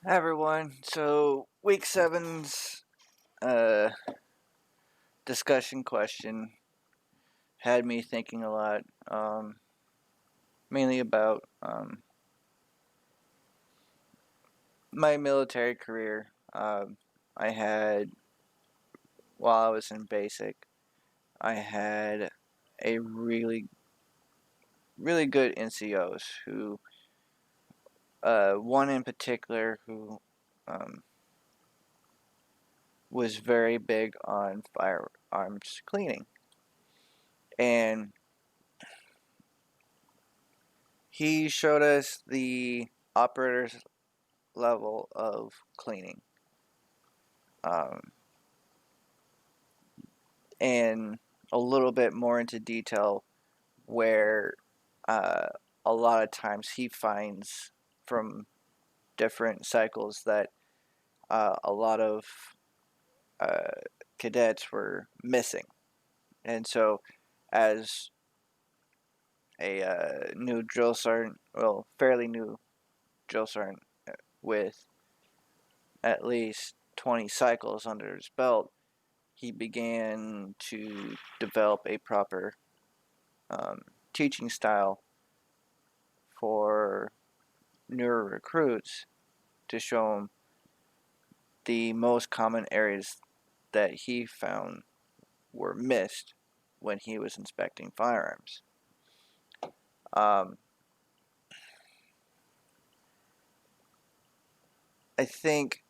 Hi everyone. So week seven's uh, discussion question had me thinking a lot, mainly about my military career. I had, while I was in basic, I had a really good NCOs who, one in particular who um, was very big on firearms cleaning, and he showed us the operator's level of cleaning, um, and a little bit more into detail where uh, a lot of times he finds from different cycles that a lot of uh, cadets were missing. And so, as a new drill sergeant, well, fairly new drill sergeant with at least 20 cycles under his belt, he began to develop a proper um, teaching style for newer recruits to show them the most common areas that he found were missed when he was inspecting firearms. Um, I think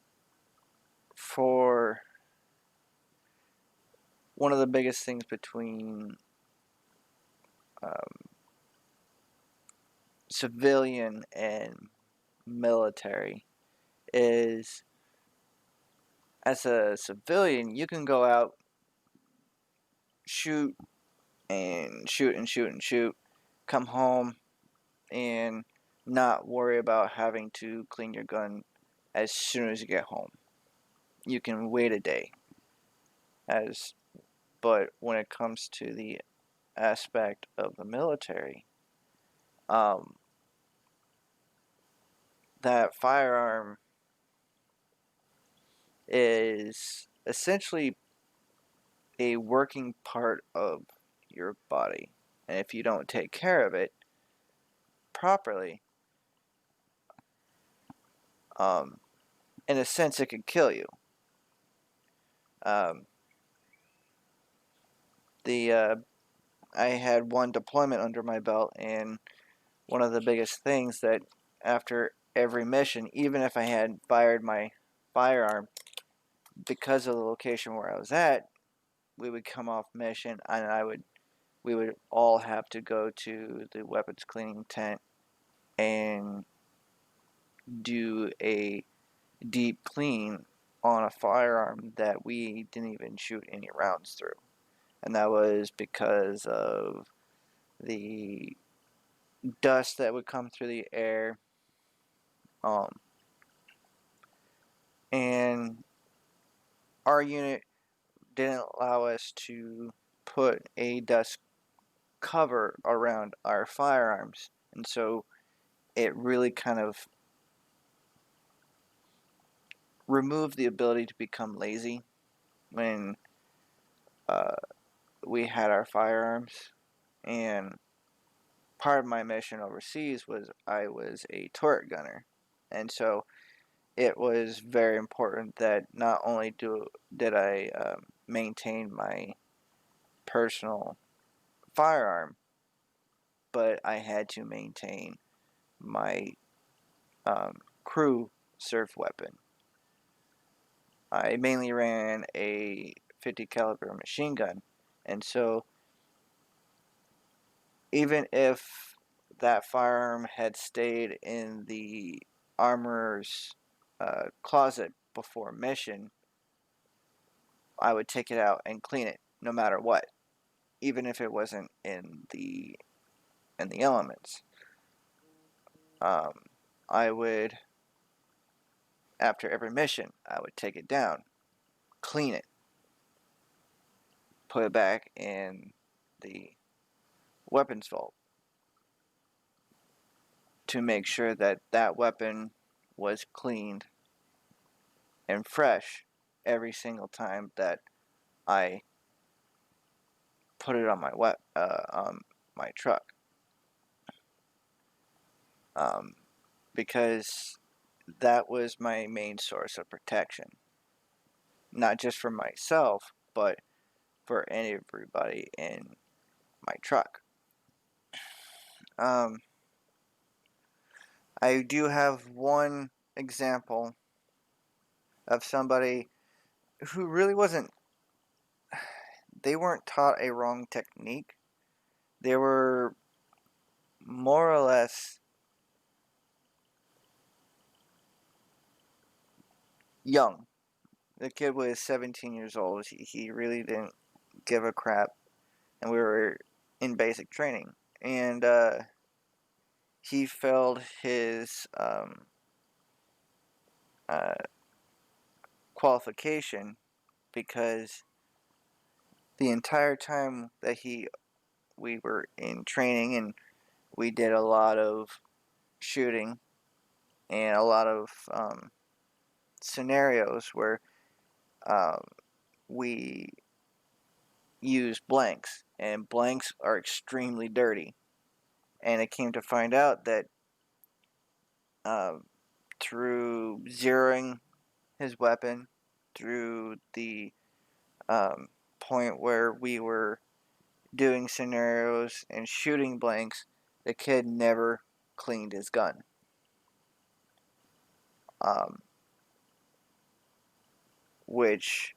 for one of the biggest things between um, civilian and military is, as a civilian, you can go out, shoot and shoot and shoot and shoot, come home and not worry about having to clean your gun as soon as you get home. You can wait a day. As but when it comes to the aspect of the military, um, that firearm is essentially a working part of your body, and if you don't take care of it properly, um, in a sense, it could kill you. Um, the I had one deployment under my belt, and one of the biggest things that after every mission, even if I had fired my firearm, because of the location where I was at, we would come off mission, and we would all have to go to the weapons cleaning tent and do a deep clean on a firearm that we didn't even shoot any rounds through. And that was because of the dust that would come through the air. Um, and our unit didn't allow us to put a dust cover around our firearms. And so it really kind of removed the ability to become lazy when uh, we had our firearms. And part of my mission overseas was I was a turret gunner. And so it was very important that not only did I maintain my personal firearm, but I had to maintain my crew surf weapon. I mainly ran a 50 caliber machine gun, and so even if that firearm had stayed in the armorer's closet before mission, I would take it out and clean it no matter what, even if it wasn't in the elements. Um, I would, after every mission, I would take it down, clean it, put it back in the weapons vault to make sure that that weapon was cleaned and fresh every single time that I put it on my truck, um, because that was my main source of protection, not just for myself, but for everybody in my truck. Um, I do have one example of somebody who really wasn't, they weren't taught a wrong technique. They were more or less young. The kid was 17 years old. He really didn't give a crap, and we were in basic training. And he failed his uh, qualification because the entire time that we were in training, and we did a lot of shooting and a lot of scenarios where um, we use blanks, and blanks are extremely dirty. And it came to find out that uh, through zeroing his weapon, through the um, point where we were doing scenarios and shooting blanks, the kid never cleaned his gun. Um, which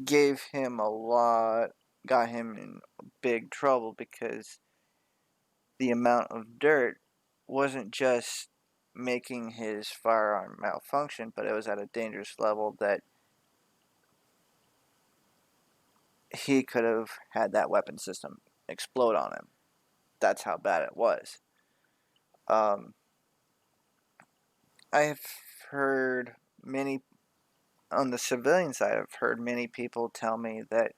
gave him a lot, got him in big trouble because the amount of dirt wasn't just making his firearm malfunction, but it was at a dangerous level that he could have had that weapon system explode on him. That's how bad it was. Um, I have heard many, on the civilian side, I've heard many people tell me that,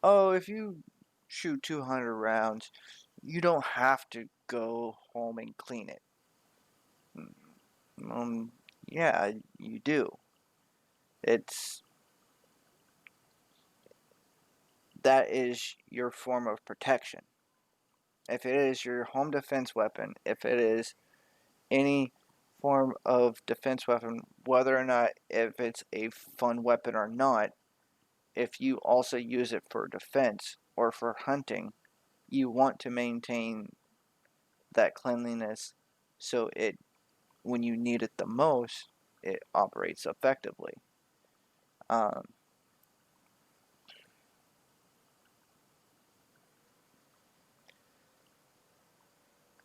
oh, if you shoot 200 rounds, you don't have to go home and clean it. Um, yeah, you do. It's that is your form of protection. If it is your home defense weapon, if it is any form of defense weapon, whether or not if it's a fun weapon or not, if you also use it for defense or for hunting, you want to maintain that cleanliness so it when you need it the most, it operates effectively. Um,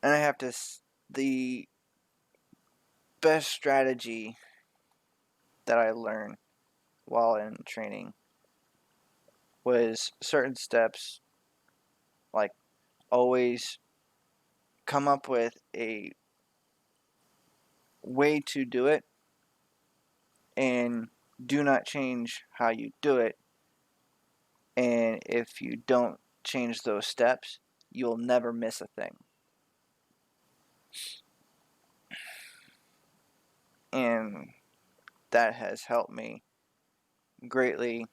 and I have to the best strategy that I learned while in training was certain steps, like always come up with a way to do it and do not change how you do it. And if you don't change those steps, you'll never miss a thing. And that has helped me greatly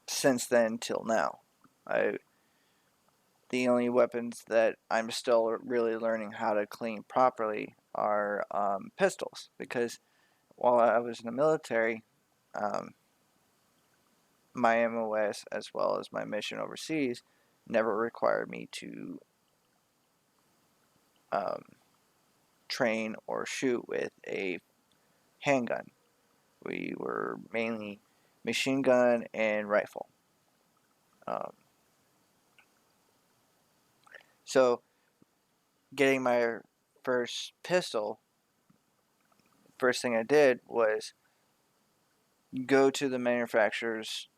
since then till now. I The only weapons that I'm still really learning how to clean properly are pistols, because while I was in the military, um, my MOS as well as my mission overseas never required me to um, train or shoot with a handgun. We were mainly machine gun and rifle. Um, so getting my first pistol, first thing I did was go to the manufacturer's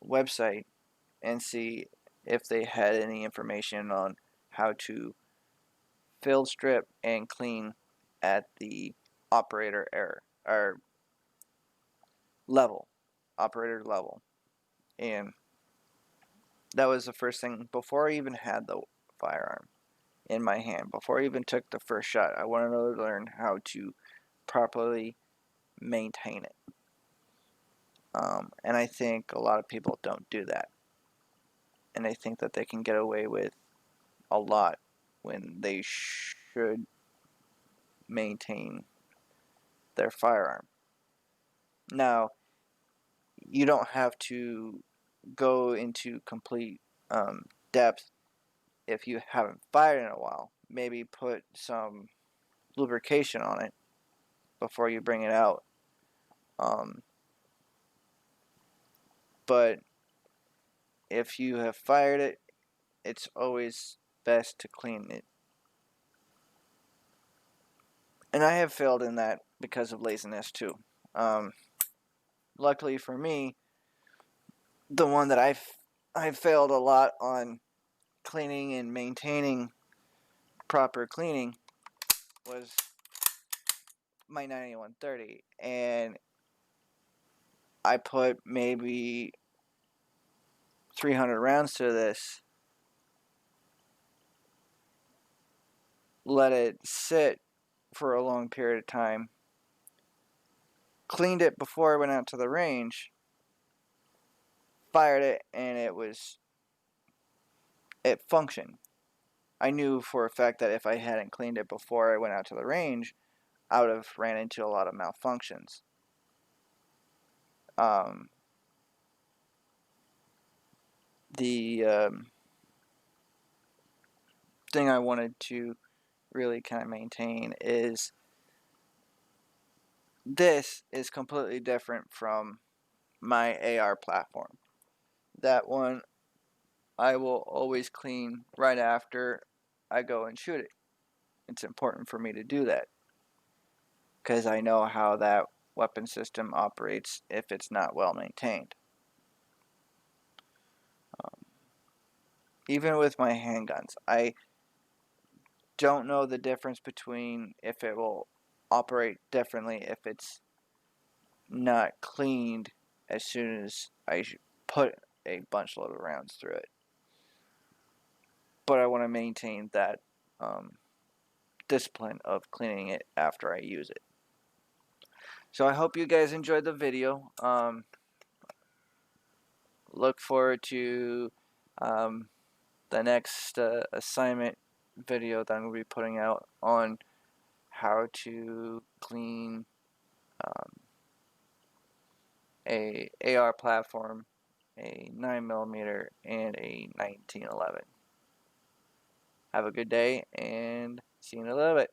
website and see if they had any information on how to field strip and clean at the operator error or level, operator level. And that was the first thing before I even had the firearm in my hand. Before I even took the first shot, I wanted to learn how to properly maintain it. And I think a lot of people don't do that. And they think that they can get away with a lot when they should maintain their firearm. Now, you don't have to go into complete depth if you haven't fired in a while. Maybe put some lubrication on it before you bring it out. But if you have fired it, it's always best to clean it. And I have failed in that because of laziness too. Luckily for me, the one that I've failed a lot on cleaning and maintaining proper cleaning was my 9130, and I put maybe 300 rounds to this, let it sit for a long period of time, cleaned it before I went out to the range, fired it, and it functioned. I knew for a fact that if I hadn't cleaned it before I went out to the range, I would have ran into a lot of malfunctions. The thing I wanted to really kind of maintain is this is completely different from my AR platform. That one I will always clean right after I go and shoot it. It's important for me to do that because I know how that weapon system operates if it's not well maintained. Even with my handguns, I don't know the difference between if it will operate differently if it's not cleaned as soon as I put a bunch load of rounds through it. But I want to maintain that discipline of cleaning it after I use it. So I hope you guys enjoyed the video. Look forward to the next assignment video that I'm going to be putting out on how to clean a AR platform, a 9mm, and a 1911. Have a good day, and see you in a little bit.